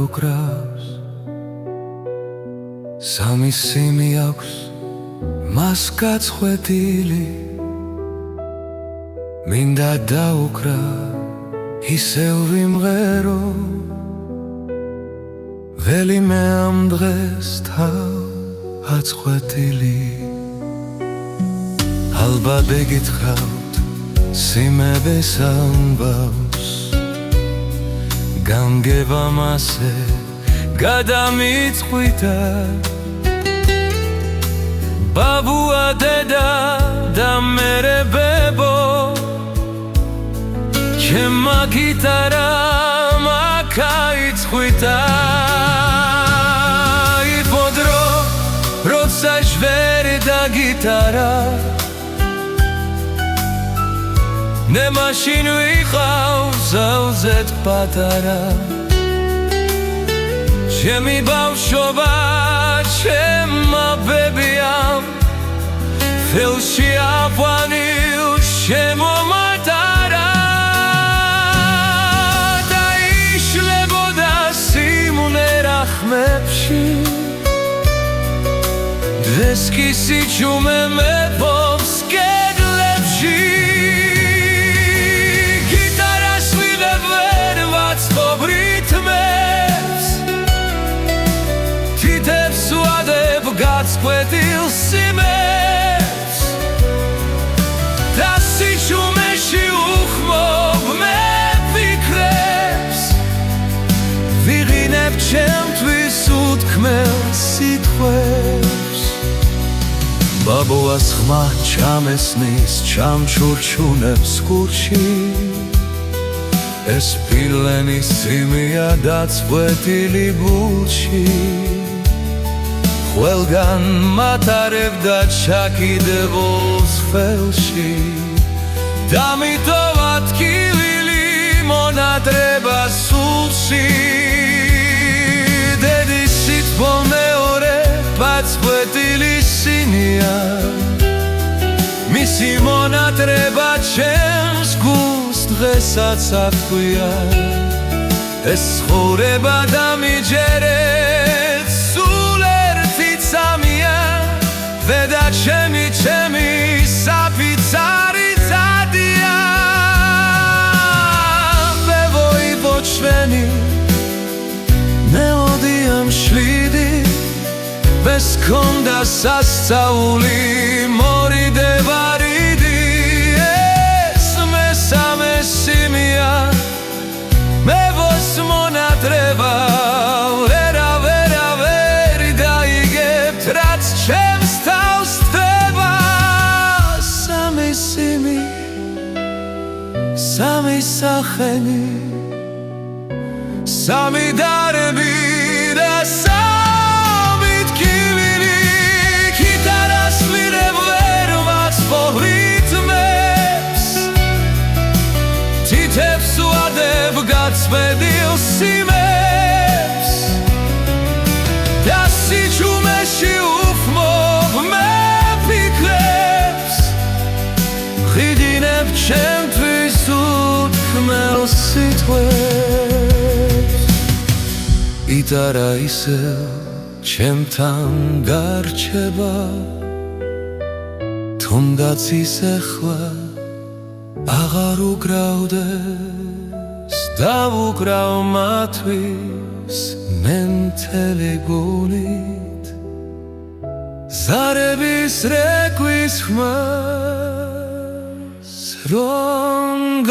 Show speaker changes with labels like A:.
A: უკრავს სამი სიმი აქვს მას გაწყვეტილი მინდა დაუკრა ისევ ვიმღერო ველი მე ამ დღეს თავ აწყვეტილი ალბათ ეკითხავთ სიმების ამბავს გამგება მასე გადამიწყვიტა ბაბუა დედა და მერე ბებო ჩემმა გიტარამ აკაიწყვიტა იყო დრო როცა ჟვერდა გიტარა ნე მაშინ ვიყავ ზავზეთ პატარა ჩემი ბავშვობა ჩემმა ბებიამ ხელში აყვანილ შემომატარა და იშლებოდა სიმუნე რახმებში დღეს კი სიჩუმე მეპობს კედლებში გიტარას ვიღებ ვერ ვაწყობ რითმებს თითებს ვადებ გაწყვეტილ სიმებს და სიჩუმეში უხმობ მე ფიქრებს ვიღინებ ჩემთვის უთქმელ სიტყვებს ბაბუას ხმა ჩამესნის ჩამჩურჩუნებს კურში ეს ფილენი სიმია დაწყვეტილი ბულში ყველგან მატარებდა ჩაკიდებულს ხელში დამიტოვა თკივილი მონატრება სულში დედის სიტყვა მეორე დაწყვეტილი სიმია მისი მონატრება ჩემს გულს დღესაც ატყვია ეს ცხოვრება დამიჯერეთ სულ ერთი წამია დედა ჩემი ჩემი საფიცარი წადია ბებო ჩვენი მელოდია მშვიდი bez konda სასწაული მორიდება რიდი ეს მესამე სიმია მე ვოს მონატრება ვერ დაიგებთ რაც ჩემს თავს ხდება სამი სიმი სამი სახელი სამი დარები და გაწყვეტილ სიმებს და სიჩუმეში უხმობ მე ფიქრებს ვღიდინებ ჩემთვის უთქმელ სიტყვებს გიტარა ისევ ჩემთან გარჩება თუნდაც ის ახლა აღარ უკრავდეს დავუკრავ მათთვის მე მთელი გულით ზარების რექვის ხმას რომ